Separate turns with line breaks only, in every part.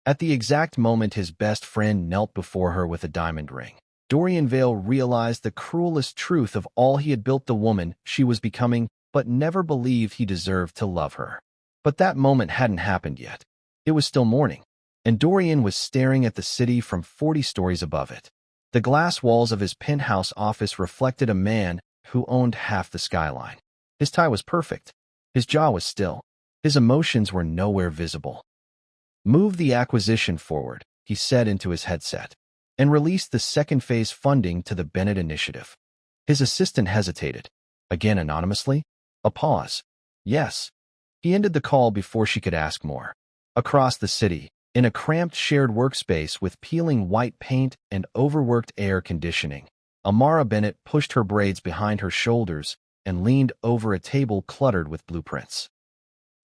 At the exact moment his best friend knelt before her with a diamond ring, Dorian Vale realized the cruelest truth of all. He had built the woman she was becoming, but never believed he deserved to love her. But that moment hadn't happened yet. It was still morning, and Dorian was staring at the city from 40 stories above it. The glass walls of his penthouse office reflected a man who owned half the skyline. His tie was perfect. His jaw was still. His emotions were nowhere visible. "Move the acquisition forward," he said into his headset, and released the second phase funding to the Bennett Initiative. His assistant hesitated. Again anonymously? A pause. Yes. He ended the call before she could ask more. Across the city, in a cramped shared workspace with peeling white paint and overworked air conditioning, Amara Bennett pushed her braids behind her shoulders and leaned over a table cluttered with blueprints.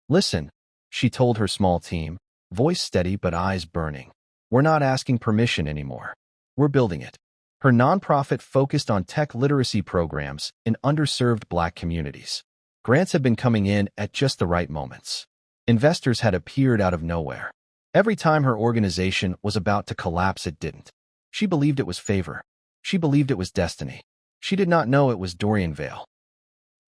"Listen," she told her small team, voice steady but eyes burning. "We're not asking permission anymore. We're building it." Her nonprofit focused on tech literacy programs in underserved Black communities. Grants had been coming in at just the right moments. Investors had appeared out of nowhere. Every time her organization was about to collapse, it didn't. She believed it was favor. She believed it was destiny. She did not know it was Dorian Vale.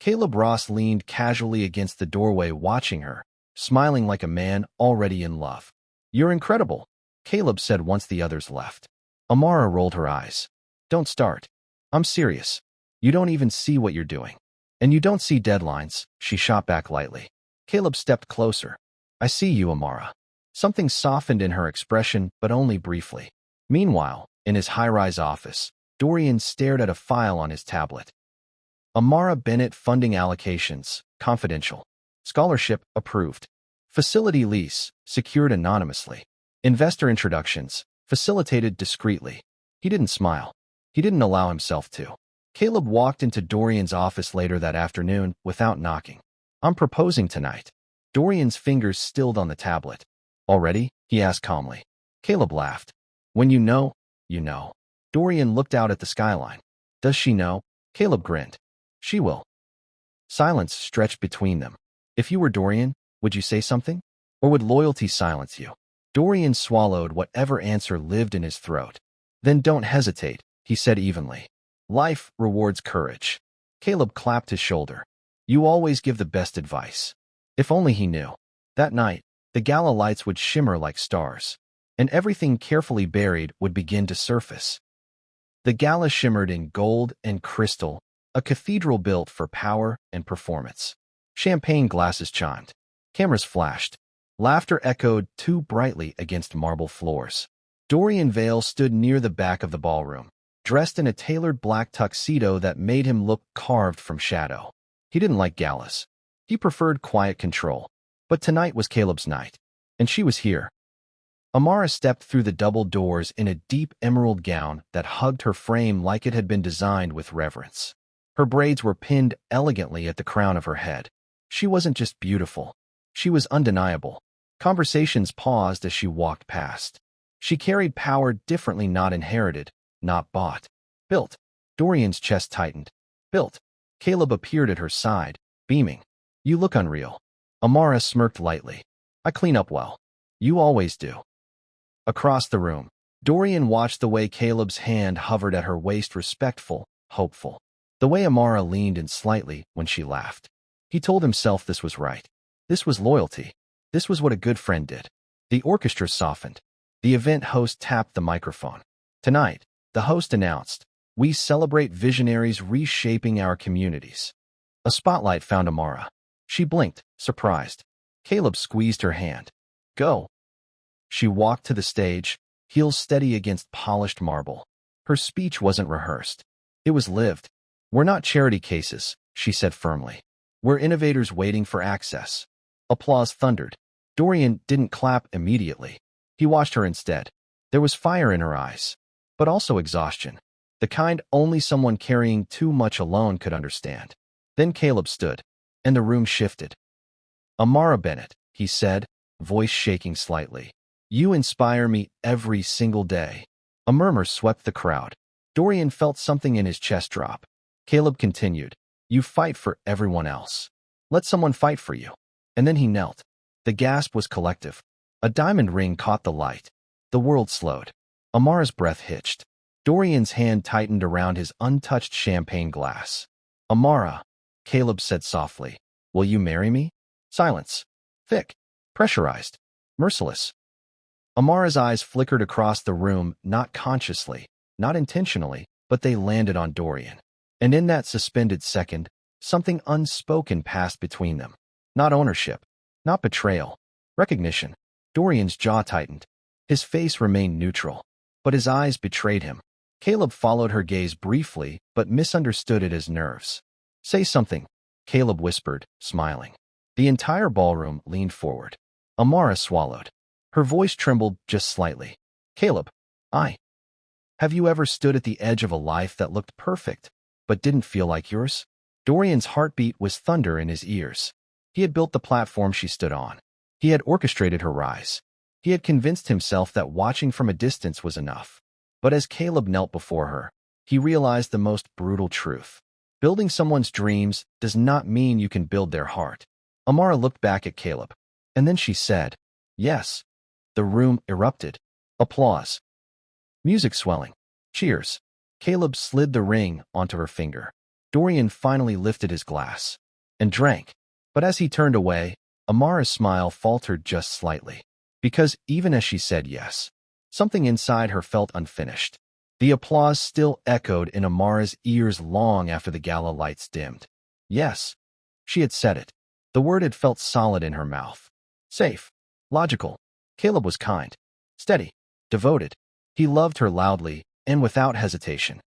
Caleb Ross leaned casually against the doorway watching her, smiling like a man already in love. "You're incredible," Caleb said once the others left. Amara rolled her eyes. "Don't start. I'm serious. You don't even see what you're doing. And you don't see deadlines," she shot back lightly. Caleb stepped closer. "I see you, Amara." Something softened in her expression, but only briefly. Meanwhile, in his high-rise office, Dorian stared at a file on his tablet. Amara Bennett funding allocations, confidential. Scholarship, approved. Facility lease, secured anonymously. Investor introductions, facilitated discreetly. He didn't smile. He didn't allow himself to. Caleb walked into Dorian's office later that afternoon without knocking. "I'm proposing tonight." Dorian's fingers stilled on the tablet. "Already?" he asked calmly. Caleb laughed. "When you know, you know." Dorian looked out at the skyline. "Does she know?" Caleb grinned. "She will." Silence stretched between them. "If you were Dorian, would you say something? Or would loyalty silence you?" Dorian swallowed whatever answer lived in his throat. "Then don't hesitate," he said evenly. "Life rewards courage." Caleb clapped his shoulder. "You always give the best advice." If only he knew. That night, the gala lights would shimmer like stars, and everything carefully buried would begin to surface. The gala shimmered in gold and crystal, a cathedral built for power and performance. Champagne glasses chimed. Cameras flashed. Laughter echoed too brightly against marble floors. Dorian Vale stood near the back of the ballroom, dressed in a tailored black tuxedo that made him look carved from shadow. He didn't like galas. He preferred quiet control. But tonight was Caleb's night, and she was here. Amara stepped through the double doors in a deep emerald gown that hugged her frame like it had been designed with reverence. Her braids were pinned elegantly at the crown of her head. She wasn't just beautiful. She was undeniable. Conversations paused as she walked past. She carried power differently, not inherited, not bought. Built. Dorian's chest tightened. Built. Caleb appeared at her side, beaming. "You look unreal." Amara smirked lightly. "I clean up well. You always do." Across the room, Dorian watched the way Caleb's hand hovered at her waist, respectful, hopeful. The way Amara leaned in slightly when she laughed. He told himself this was right. This was loyalty. This was what a good friend did. The orchestra softened. The event host tapped the microphone. "Tonight," the host announced, "we celebrate visionaries reshaping our communities." A spotlight found Amara. She blinked, surprised. Caleb squeezed her hand. "Go." She walked to the stage, heels steady against polished marble. Her speech wasn't rehearsed. It was lived. "We're not charity cases," she said firmly. "We're innovators waiting for access." Applause thundered. Dorian didn't clap immediately. He watched her instead. There was fire in her eyes, but also exhaustion, the kind only someone carrying too much alone could understand. Then Caleb stood, and the room shifted. "Amara Bennett," he said, voice shaking slightly. "You inspire me every single day." A murmur swept the crowd. Dorian felt something in his chest drop. Caleb continued, "You fight for everyone else. Let someone fight for you." And then he knelt. The gasp was collective. A diamond ring caught the light. The world slowed. Amara's breath hitched. Dorian's hand tightened around his untouched champagne glass. Amara, Caleb said softly, will you marry me? Silence. Thick. Pressurized. Merciless. Amara's eyes flickered across the room, not consciously, not intentionally, but they landed on Dorian. And in that suspended second, something unspoken passed between them. Not ownership. Not betrayal. Recognition. Dorian's jaw tightened. His face remained neutral, but his eyes betrayed him. Caleb followed her gaze briefly, but misunderstood it as nerves. Say something, Caleb whispered, smiling. The entire ballroom leaned forward. Amara swallowed. Her voice trembled just slightly. Caleb, have you ever stood at the edge of a life that looked perfect, but didn't feel like yours? Dorian's heartbeat was thunder in his ears. He had built the platform she stood on. He had orchestrated her rise. He had convinced himself that watching from a distance was enough. But as Caleb knelt before her, he realized the most brutal truth. Building someone's dreams does not mean you can build their heart. Amara looked back at Caleb, and then she said, yes. The room erupted. Applause. Music swelling. Cheers. Caleb slid the ring onto her finger. Dorian finally lifted his glass and drank. But as he turned away, Amara's smile faltered just slightly. Because even as she said yes, something inside her felt unfinished. The applause still echoed in Amara's ears long after the gala lights dimmed. Yes. She had said it. The word had felt solid in her mouth. Safe. Logical. Caleb was kind. Steady. Devoted. He loved her loudly and without hesitation.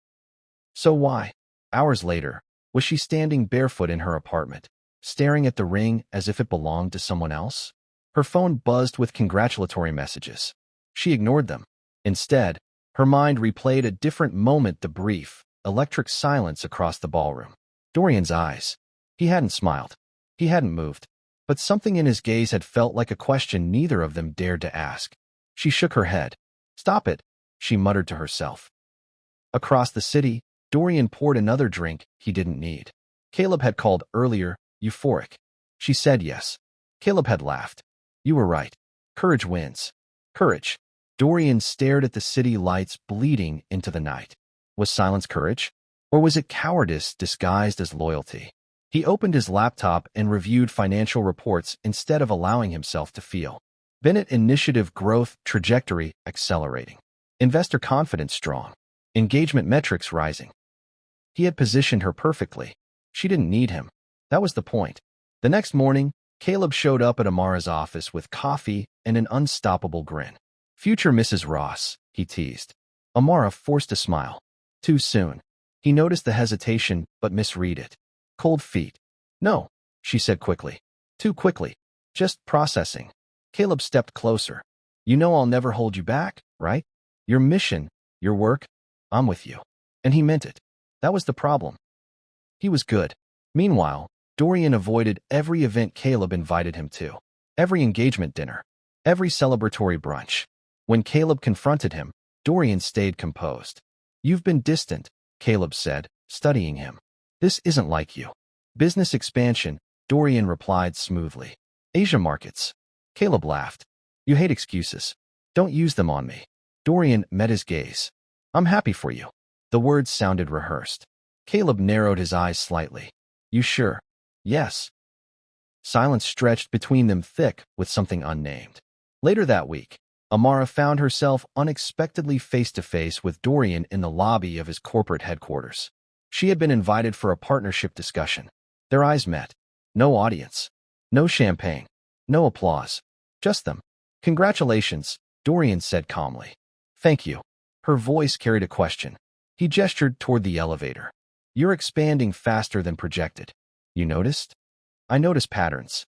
So why? Hours later, was she standing barefoot in her apartment, staring at the ring as if it belonged to someone else? Her phone buzzed with congratulatory messages. She ignored them. Instead, her mind replayed a different moment, the brief, electric silence across the ballroom. Dorian's eyes. He hadn't smiled. He hadn't moved. But something in his gaze had felt like a question neither of them dared to ask. She shook her head. Stop it, she muttered to herself. Across the city, Dorian poured another drink he didn't need. Caleb had called earlier, euphoric. She said yes. Caleb had laughed. You were right. Courage wins. Courage. Dorian stared at the city lights bleeding into the night. Was silence courage? Or was it cowardice disguised as loyalty? He opened his laptop and reviewed financial reports instead of allowing himself to feel. Bennett initiative growth trajectory accelerating. Investor confidence strong. Engagement metrics rising. He had positioned her perfectly. She didn't need him. That was the point. The next morning, Caleb showed up at Amara's office with coffee and an unstoppable grin. Future Mrs. Ross, he teased. Amara forced a smile. Too soon. He noticed the hesitation but misread it. Cold feet. No, she said quickly. Too quickly. Just processing. Caleb stepped closer. You know I'll never hold you back, right? Your mission, your work, I'm with you. And he meant it. That was the problem. He was good. Meanwhile, Dorian avoided every event Caleb invited him to. Every engagement dinner. Every celebratory brunch. When Caleb confronted him, Dorian stayed composed. You've been distant, Caleb said, studying him. This isn't like you. Business expansion, Dorian replied smoothly. Asia markets. Caleb laughed. You hate excuses. Don't use them on me. Dorian met his gaze. I'm happy for you. The words sounded rehearsed. Caleb narrowed his eyes slightly. You sure? Yes. Silence stretched between them thick with something unnamed. Later that week, Amara found herself unexpectedly face-to-face with Dorian in the lobby of his corporate headquarters. She had been invited for a partnership discussion. Their eyes met. No audience. No champagne. No applause. Just them. Congratulations, Dorian said calmly. Thank you. Her voice carried a question. He gestured toward the elevator. You're expanding faster than projected. You noticed? I notice patterns.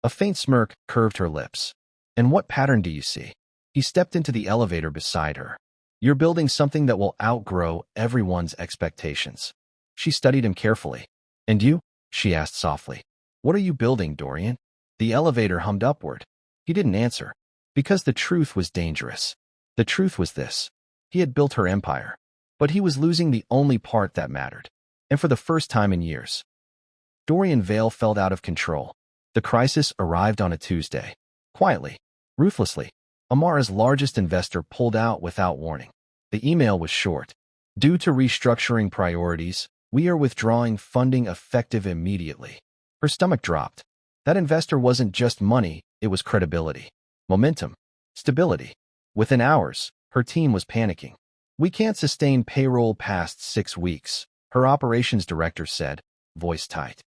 A faint smirk curved her lips. And what pattern do you see? He stepped into the elevator beside her. You're building something that will outgrow everyone's expectations. She studied him carefully. And you? She asked softly. What are you building, Dorian? The elevator hummed upward. He didn't answer. Because the truth was dangerous. The truth was this. He had built her empire. But he was losing the only part that mattered. And for the first time in years. Dorian Vale felt out of control. The crisis arrived on a Tuesday. Quietly. Ruthlessly, Amara's largest investor pulled out without warning. The email was short. Due to restructuring priorities, we are withdrawing funding effective immediately. Her stomach dropped. That investor wasn't just money, it was credibility, momentum, stability. Within hours, her team was panicking. We can't sustain payroll past 6 weeks, her operations director said, voice tight.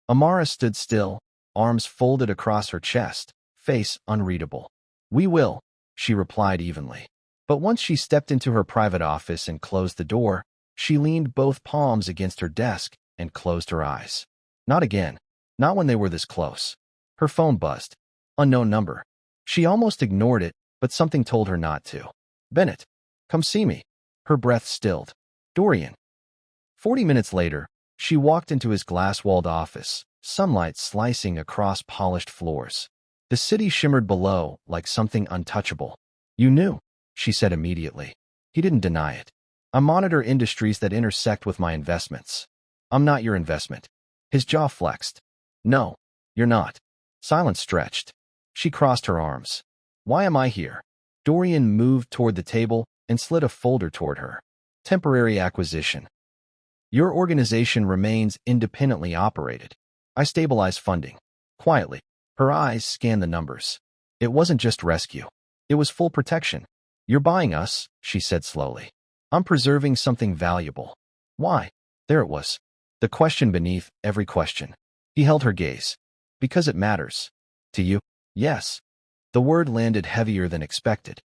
Amara stood still, arms folded across her chest, face unreadable. We will, she replied evenly. But once she stepped into her private office and closed the door, she leaned both palms against her desk and closed her eyes. Not again. Not when they were this close. Her phone buzzed. Unknown number. She almost ignored it, but something told her not to. Bennett, come see me. Her breath stilled. Dorian. 40 minutes later, she walked into his glass-walled office, sunlight slicing across polished floors. The city shimmered below like something untouchable. You knew, she said immediately. He didn't deny it. I monitor industries that intersect with my investments. I'm not your investment. His jaw flexed. No, you're not. Silence stretched. She crossed her arms. Why am I here? Dorian moved toward the table and slid a folder toward her. Temporary acquisition. Your organization remains independently operated. I stabilize funding. Quietly, her eyes scanned the numbers. It wasn't just rescue. It was full protection. You're buying us, she said slowly. I'm preserving something valuable. Why? There it was. The question beneath every question. He held her gaze. Because it matters. To you? Yes. The word landed heavier than expected.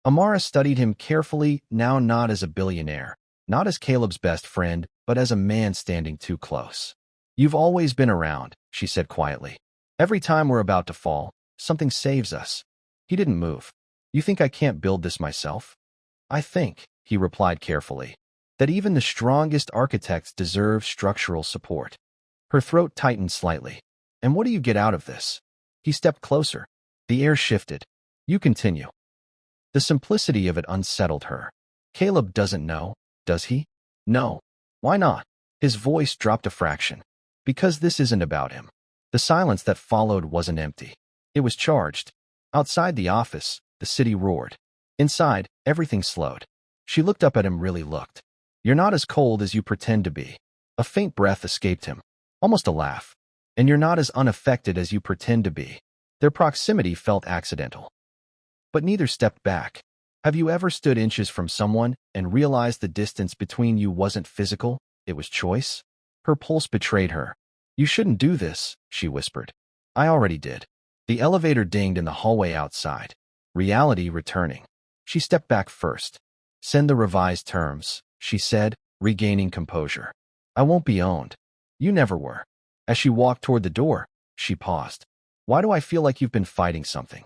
Amara studied him carefully, now not as a billionaire, not as Caleb's best friend, but as a man standing too close. You've always been around, she said quietly. Every time we're about to fall, something saves us. He didn't move. You think I can't build this myself? I think, he replied carefully, that even the strongest architects deserve structural support. Her throat tightened slightly. And what do you get out of this? He stepped closer. The air shifted. You continue. The simplicity of it unsettled her. Caleb doesn't know, does he? No. Why not? His voice dropped a fraction. Because this isn't about him. The silence that followed wasn't empty. It was charged. Outside the office, the city roared. Inside, everything slowed. She looked up at him, really looked. You're not as cold as you pretend to be. A faint breath escaped him. Almost a laugh. And you're not as unaffected as you pretend to be. Their proximity felt accidental. But neither stepped back. Have you ever stood inches from someone and realized the distance between you wasn't physical, it was choice? Her pulse betrayed her. You shouldn't do this, she whispered. I already did. The elevator dinged in the hallway outside. Reality returning. She stepped back first. Send the revised terms, she said, regaining composure. I won't be owned. You never were. As she walked toward the door, she paused. Why do I feel like you've been fighting something?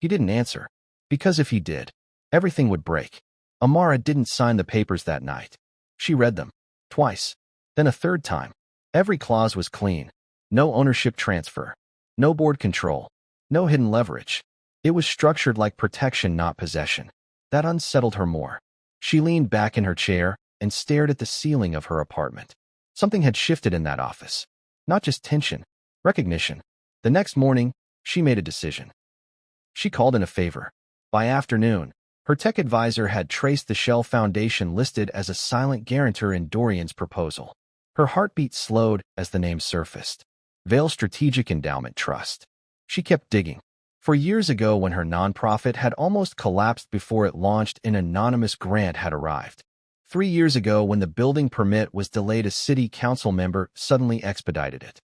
He didn't answer. Because if he did, everything would break. Amara didn't sign the papers that night. She read them. Twice. Then a third time. Every clause was clean. No ownership transfer. No board control. No hidden leverage. It was structured like protection, not possession. That unsettled her more. She leaned back in her chair and stared at the ceiling of her apartment. Something had shifted in that office. Not just tension, recognition. The next morning, she made a decision. She called in a favor. By afternoon, her tech advisor had traced the Shell Foundation listed as a silent guarantor in Dorian's proposal. Her heartbeat slowed as the name surfaced. Vail Strategic Endowment Trust. She kept digging. For years ago, when her nonprofit had almost collapsed before it launched, an anonymous grant had arrived. 3 years ago, when the building permit was delayed, a city council member suddenly expedited it.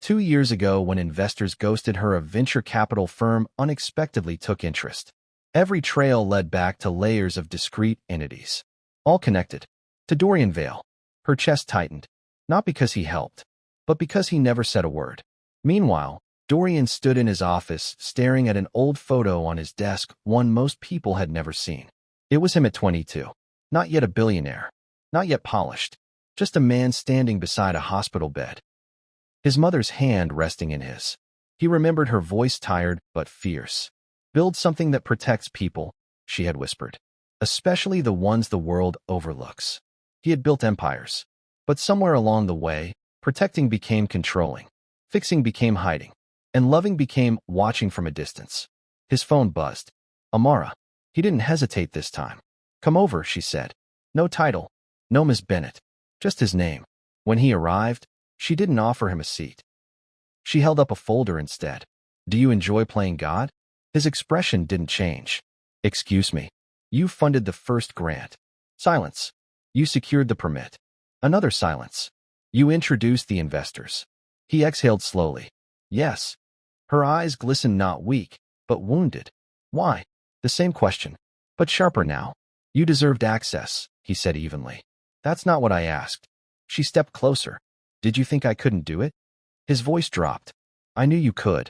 2 years ago, when investors ghosted her, a venture capital firm unexpectedly took interest. Every trail led back to layers of discrete entities, all connected to Dorian Vail. Her chest tightened, not because he helped, but because he never said a word. Meanwhile, Dorian stood in his office, staring at an old photo on his desk, one most people had never seen. It was him at 22. Not yet a billionaire. Not yet polished. Just a man standing beside a hospital bed. His mother's hand resting in his. He remembered her voice, tired but fierce. Build something that protects people, she had whispered. Especially the ones the world overlooks. He had built empires. But somewhere along the way, protecting became controlling. Fixing became hiding. and Loving became watching from a distance. His phone buzzed. Amara. He didn't hesitate this time. Come over, she said. No title. No Miss Bennett. Just his name. When he arrived, she didn't offer him a seat. She held up a folder instead. Do you enjoy playing God? His expression didn't change. Excuse me. You funded the first grant. Silence. You secured the permit. Another silence. You introduced the investors. He exhaled slowly. Yes. Her eyes glistened, not weak, but wounded. Why? The same question, but sharper now. You deserved access, he said evenly. That's not what I asked. She stepped closer. Did you think I couldn't do it? His voice dropped. I knew you could.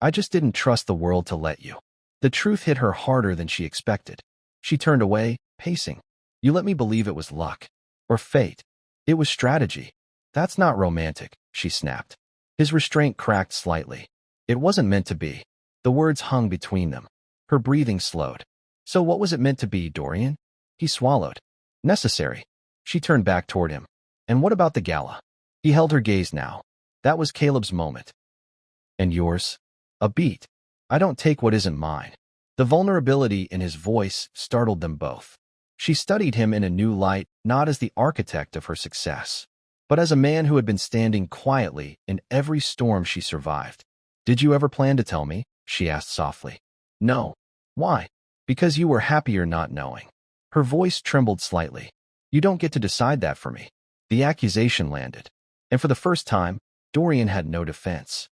I just didn't trust the world to let you. The truth hit her harder than she expected. She turned away, pacing. You let me believe it was luck. Or fate. It was strategy. That's not romantic, she snapped. His restraint cracked slightly. It wasn't meant to be. The words hung between them. Her breathing slowed. So what was it meant to be, Dorian? He swallowed. Necessary. She turned back toward him. And what about the gala? He held her gaze now. That was Caleb's moment. And yours? A beat. I don't take what isn't mine. The vulnerability in his voice startled them both. She studied him in a new light, not as the architect of her success, but as a man who had been standing quietly in every storm she survived. Did you ever plan to tell me? She asked softly. No. Why? Because you were happier not knowing. Her voice trembled slightly. You don't get to decide that for me. The accusation landed. And for the first time, Dorian had no defense.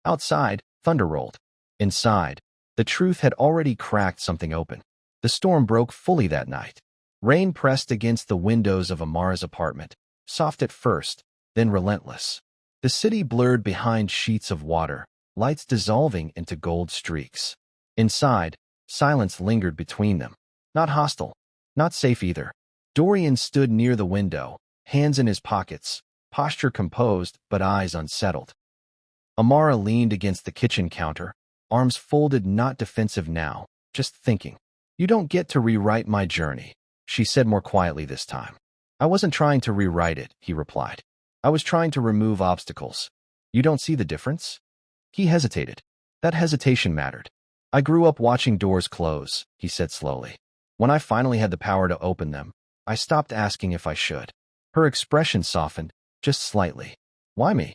Outside, thunder rolled. Inside, the truth had already cracked something open. The storm broke fully that night. Rain pressed against the windows of Amara's apartment, soft at first, then relentless. The city blurred behind sheets of water, lights dissolving into gold streaks. Inside, silence lingered between them. Not hostile, not safe either. Dorian stood near the window, hands in his pockets, posture composed but eyes unsettled. Amara leaned against the kitchen counter, arms folded, not defensive now, just thinking. You don't get to rewrite my journey, she said more quietly this time. I wasn't trying to rewrite it, he replied. I was trying to remove obstacles. You don't see the difference? He hesitated. That hesitation mattered. I grew up watching doors close, he said slowly. When I finally had the power to open them, I stopped asking if I should. Her expression softened, just slightly. Why me?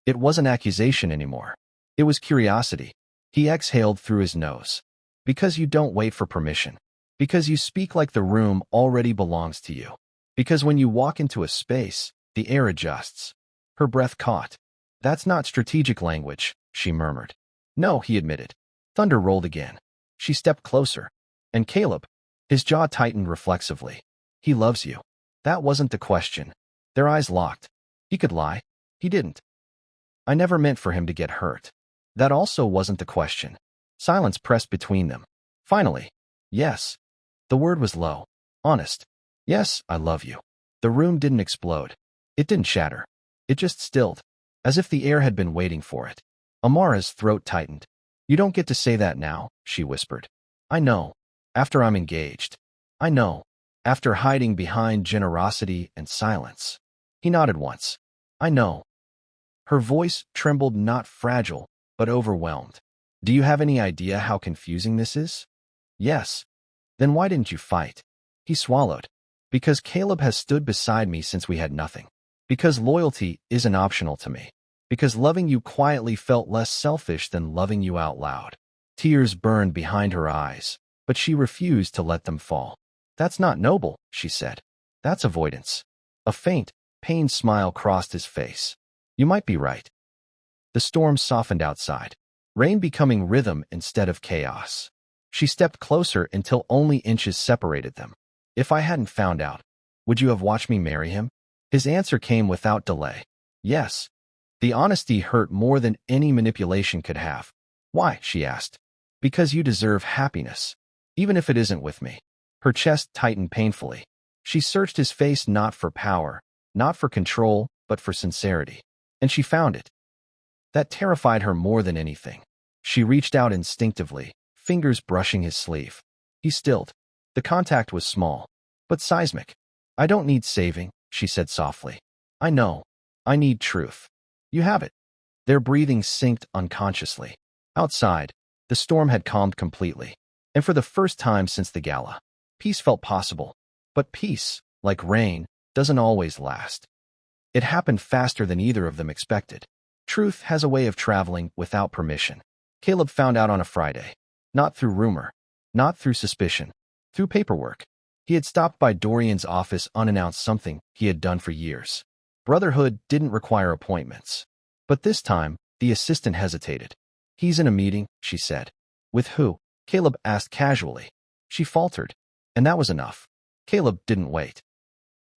It wasn't accusation anymore. It was curiosity. He exhaled through his nose. Because you don't wait for permission. Because you speak like the room already belongs to you. Because when you walk into a space, the air adjusts. Her breath caught. That's not strategic language, she murmured. No, he admitted. Thunder rolled again. She stepped closer. And Caleb? His jaw tightened reflexively. He loves you. That wasn't the question. Their eyes locked. He could lie. He didn't. I never meant for him to get hurt. That also wasn't the question. Silence pressed between them. Finally, yes. The word was low, honest. Yes, I love you. The room didn't explode. It didn't shatter. It just stilled, as if the air had been waiting for it. Amara's throat tightened. You don't get to say that now, she whispered. I know. After I'm engaged. I know. After hiding behind generosity and silence. He nodded once. I know. Her voice trembled, not fragile, but overwhelmed. Do you have any idea how confusing this is? Yes. Then why didn't you fight? He swallowed. Because Caleb has stood beside me since we had nothing. Because loyalty isn't optional to me. Because loving you quietly felt less selfish than loving you out loud. Tears burned behind her eyes, but she refused to let them fall. That's not noble, she said. That's avoidance. A faint, pained smile crossed his face. You might be right. The storm softened outside, rain becoming rhythm instead of chaos. She stepped closer until only inches separated them. If I hadn't found out, would you have watched me marry him? His answer came without delay. Yes. The honesty hurt more than any manipulation could have. Why? She asked. Because you deserve happiness, even if it isn't with me. Her chest tightened painfully. She searched his face not for power, not for control, but for sincerity. And she found it. That terrified her more than anything. She reached out instinctively, fingers brushing his sleeve. He stilled. The contact was small, but seismic. I don't need saving, she said softly. I know. I need truth. You have it. Their breathing synced unconsciously. Outside, the storm had calmed completely, and for the first time since the gala, peace felt possible. But peace, like rain, doesn't always last. It happened faster than either of them expected. Truth has a way of traveling without permission. Caleb found out on a Friday. Not through rumor, not through suspicion, through paperwork. He had stopped by Dorian's office unannounced, something he had done for years. Brotherhood didn't require appointments. But this time, the assistant hesitated. "He's in a meeting," she said. "With who?" Caleb asked casually. She faltered, and that was enough. Caleb didn't wait.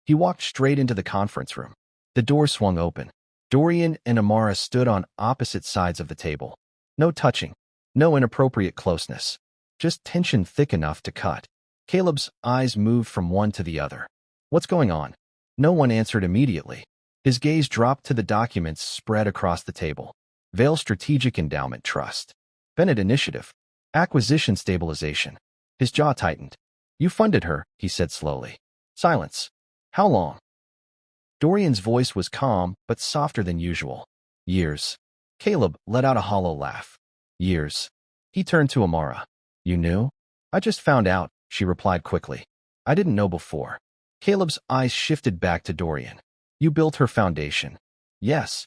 He walked straight into the conference room. The door swung open. Dorian and Amara stood on opposite sides of the table. No touching, no inappropriate closeness, just tension thick enough to cut. Caleb's eyes moved from one to the other. "What's going on?" No one answered immediately. His gaze dropped to the documents spread across the table. Vale Strategic Endowment Trust. Bennett Initiative. Acquisition Stabilization. His jaw tightened. "You funded her," he said slowly. Silence. "How long?" Dorian's voice was calm, but softer than usual. "Years." Caleb let out a hollow laugh. "Years." He turned to Amara. "You knew?" "I just found out," she replied quickly. "I didn't know before." Caleb's eyes shifted back to Dorian. "You built her foundation." "Yes."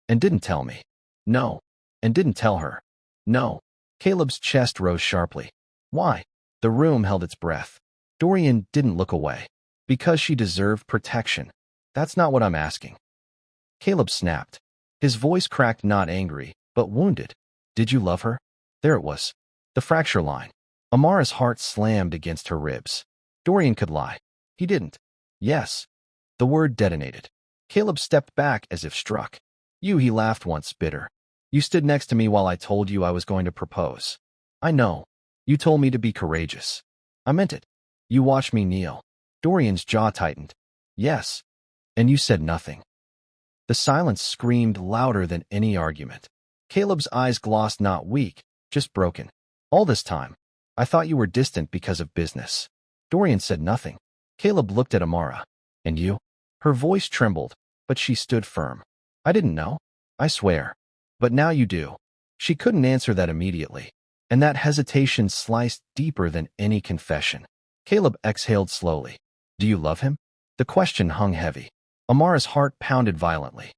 "And didn't tell me." "No." "And didn't tell her." "No." Caleb's chest rose sharply. "Why?" The room held its breath. Dorian didn't look away. "Because she deserved protection." "That's not what I'm asking." Caleb snapped. His voice cracked, not angry, but wounded. "Did you love her?" There it was. The fracture line. Amara's heart slammed against her ribs. Dorian could lie. He didn't. "Yes." The word detonated. Caleb stepped back as if struck. "You," he laughed once, bitter. "You stood next to me while I told you I was going to propose." "I know. You told me to be courageous." "I meant it." "You watched me kneel." Dorian's jaw tightened. "Yes." "And you said nothing." The silence screamed louder than any argument. Caleb's eyes glossed, not weak, just broken. "All this time, I thought you were distant because of business." Dorian said nothing. Caleb looked at Amara. "And you?" Her voice trembled, but she stood firm. "I didn't know. I swear. But now you do." She couldn't answer that immediately, and that hesitation sliced deeper than any confession. Caleb exhaled slowly. "Do you love him?" The question hung heavy. Amara's heart pounded violently.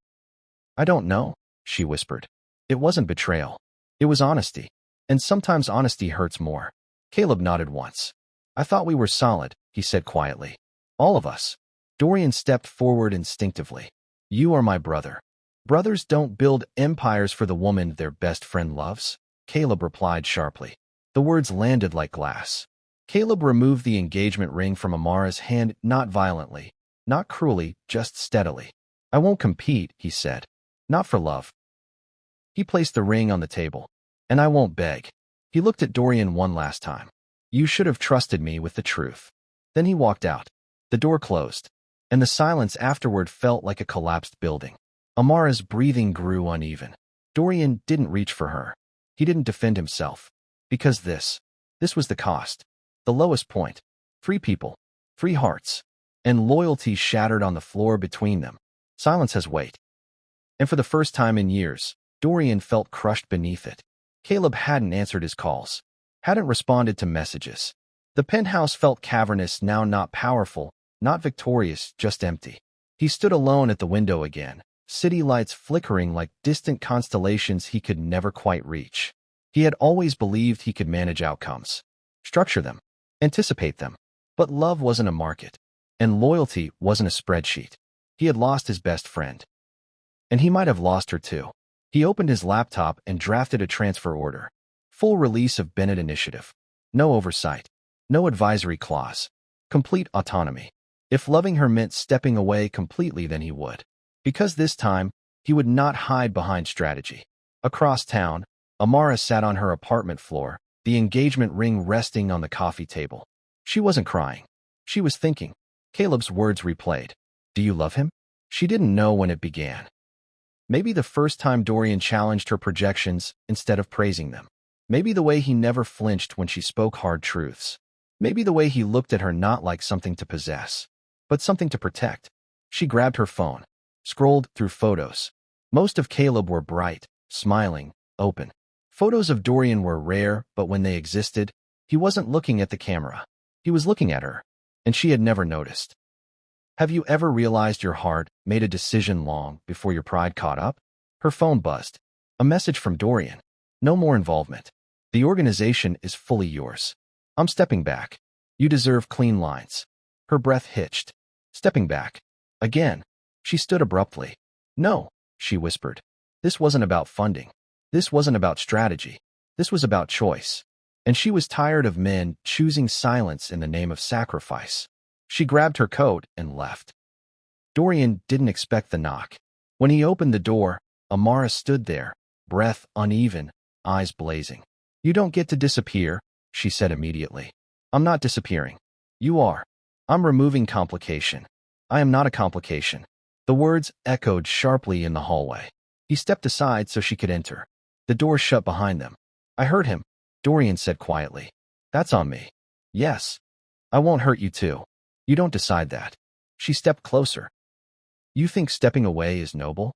"I don't know," she whispered. It wasn't betrayal. It was honesty. And sometimes honesty hurts more. Caleb nodded once. "I thought we were solid," he said quietly. "All of us." Dorian stepped forward instinctively. "You are my brother." "Brothers don't build empires for the woman their best friend loves," Caleb replied sharply. The words landed like glass. Caleb removed the engagement ring from Amara's hand, not violently, not cruelly, just steadily. "I won't compete," he said. "Not for love." He placed the ring on the table. "And I won't beg." He looked at Dorian one last time. "You should have trusted me with the truth." Then he walked out. The door closed, and the silence afterward felt like a collapsed building. Amara's breathing grew uneven. Dorian didn't reach for her. He didn't defend himself. Because this was the cost. The lowest point. 3 people, 3 hearts, and loyalty shattered on the floor between them. Silence has weight. And for the first time in years, Dorian felt crushed beneath it. Caleb hadn't answered his calls, hadn't responded to messages. The penthouse felt cavernous now, not powerful, not victorious, just empty. He stood alone at the window again, city lights flickering like distant constellations he could never quite reach. He had always believed he could manage outcomes, structure them, anticipate them. But love wasn't a market, and loyalty wasn't a spreadsheet. He had lost his best friend. And he might have lost her too. He opened his laptop and drafted a transfer order. Full release of Bennett Initiative. No oversight. No advisory clause. Complete autonomy. If loving her meant stepping away completely, then he would. Because this time, he would not hide behind strategy. Across town, Amara sat on her apartment floor, the engagement ring resting on the coffee table. She wasn't crying. She was thinking. Caleb's words replayed. "Do you love him?" She didn't know when it began. Maybe the first time Dorian challenged her projections instead of praising them. Maybe the way he never flinched when she spoke hard truths. Maybe the way he looked at her not like something to possess, but something to protect. She grabbed her phone, scrolled through photos. Most of Caleb were bright, smiling, open. Photos of Dorian were rare, but when they existed, he wasn't looking at the camera. He was looking at her, and she had never noticed. Have you ever realized your heart made a decision long before your pride caught up? Her phone buzzed. A message from Dorian. No more involvement. The organization is fully yours. I'm stepping back. You deserve clean lines. Her breath hitched. Stepping back. Again. She stood abruptly. No, she whispered. This wasn't about funding. This wasn't about strategy. This was about choice. And she was tired of men choosing silence in the name of sacrifice. She grabbed her coat and left. Dorian didn't expect the knock. When he opened the door, Amara stood there, breath uneven, eyes blazing. You don't get to disappear, she said immediately. I'm not disappearing. You are. I'm removing complication. I am not a complication. The words echoed sharply in the hallway. He stepped aside so she could enter. The door shut behind them. I heard him, Dorian said quietly. That's on me. Yes. I won't hurt you too. You don't decide that. She stepped closer. You think stepping away is noble?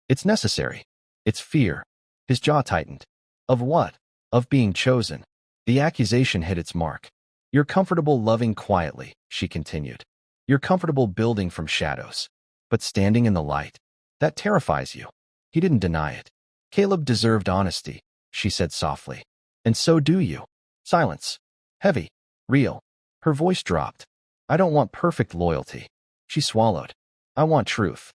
It's necessary. It's fear. His jaw tightened. Of what? Of being chosen. The accusation hit its mark. You're comfortable loving quietly, she continued. You're comfortable building from shadows. But standing in the light, that terrifies you. He didn't deny it. Caleb deserved honesty, she said softly. And so do you. Silence. Heavy. Real. Her voice dropped. I don't want perfect loyalty. She swallowed. I want truth.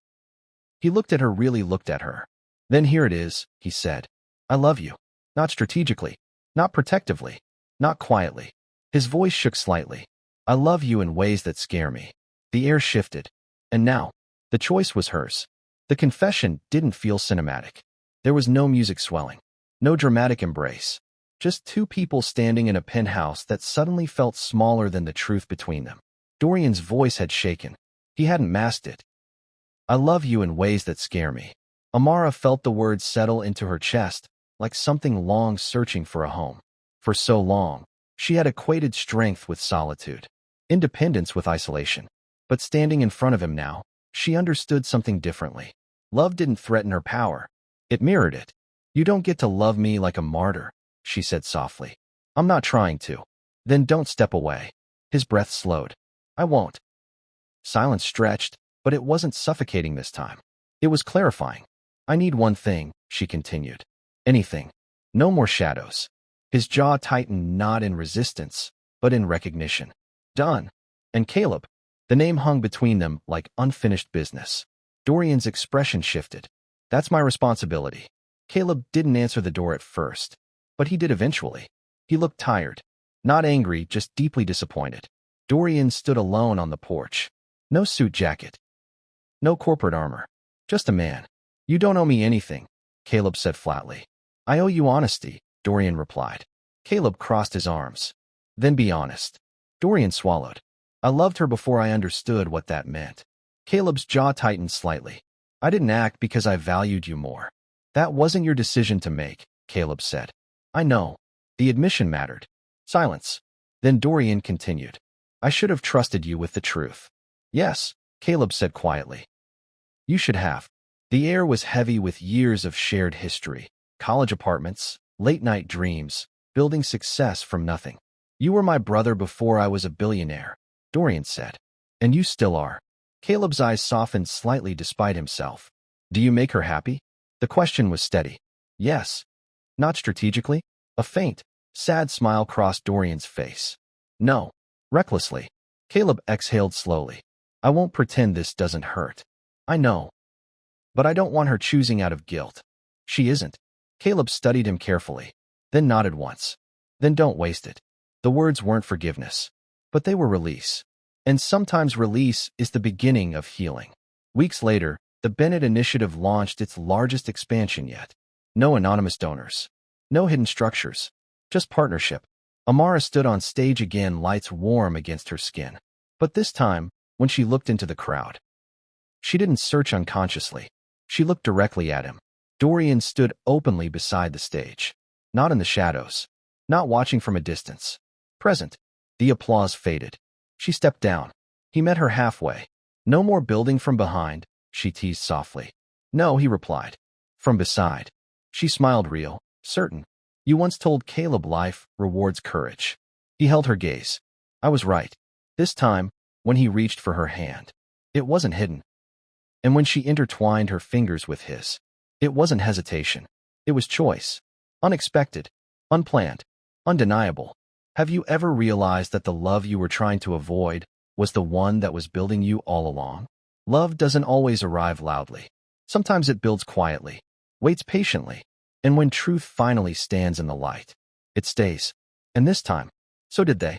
He looked at her, really looked at her. Then here it is, he said. I love you. Not strategically. Not protectively. Not quietly. His voice shook slightly. I love you in ways that scare me. The air shifted. And now, the choice was hers. The confession didn't feel cinematic. There was no music swelling. No dramatic embrace. Just two people standing in a penthouse that suddenly felt smaller than the truth between them. Dorian's voice had shaken. He hadn't masked it. I love you in ways that scare me. Amara felt the words settle into her chest, like something long searching for a home. For so long, she had equated strength with solitude, independence with isolation. But standing in front of him now, she understood something differently. Love didn't threaten her power. It mirrored it. You don't get to love me like a martyr, she said softly. I'm not trying to. Then don't step away. His breath slowed. I won't. Silence stretched, but it wasn't suffocating this time. It was clarifying. I need one thing, she continued. Anything. No more shadows. His jaw tightened, not in resistance, but in recognition. Done. And Caleb. The name hung between them like unfinished business. Dorian's expression shifted. That's my responsibility. Caleb didn't answer the door at first, but he did eventually. He looked tired. Not angry, just deeply disappointed. Dorian stood alone on the porch. No suit jacket. No corporate armor. Just a man. You don't owe me anything, Caleb said flatly. I owe you honesty, Dorian replied. Caleb crossed his arms. Then be honest. Dorian swallowed. I loved her before I understood what that meant. Caleb's jaw tightened slightly. I didn't act because I valued you more. That wasn't your decision to make, Caleb said. I know. The admission mattered. Silence. Then Dorian continued. I should have trusted you with the truth. Yes, Caleb said quietly. You should have. The air was heavy with years of shared history, college apartments, late-night dreams, building success from nothing. You were my brother before I was a billionaire, Dorian said. And you still are. Caleb's eyes softened slightly despite himself. Do you make her happy? The question was steady. Yes. Not strategically? A faint, sad smile crossed Dorian's face. No. Recklessly. Caleb exhaled slowly. I won't pretend this doesn't hurt. I know. But I don't want her choosing out of guilt. She isn't. Caleb studied him carefully, then nodded once. Then don't waste it. The words weren't forgiveness, but they were release. And sometimes release is the beginning of healing. Weeks later, the Bennett Initiative launched its largest expansion yet. No anonymous donors. No hidden structures. Just partnership. Amara stood on stage again, lights warm against her skin. But this time, when she looked into the crowd, she didn't search unconsciously. She looked directly at him. Dorian stood openly beside the stage. Not in the shadows. Not watching from a distance. Present. The applause faded. She stepped down. He met her halfway. No more building from behind, she teased softly. No, he replied. from beside. She smiled real, certain. You once told Caleb life rewards courage. He held her gaze. I was right. This time, when he reached for her hand, it wasn't hidden. And when she intertwined her fingers with his, it wasn't hesitation. It was choice. Unexpected, unplanned, undeniable. Have you ever realized that the love you were trying to avoid was the one that was building you all along? Love doesn't always arrive loudly. Sometimes it builds quietly, waits patiently, and when truth finally stands in the light, it stays. And this time, so did they.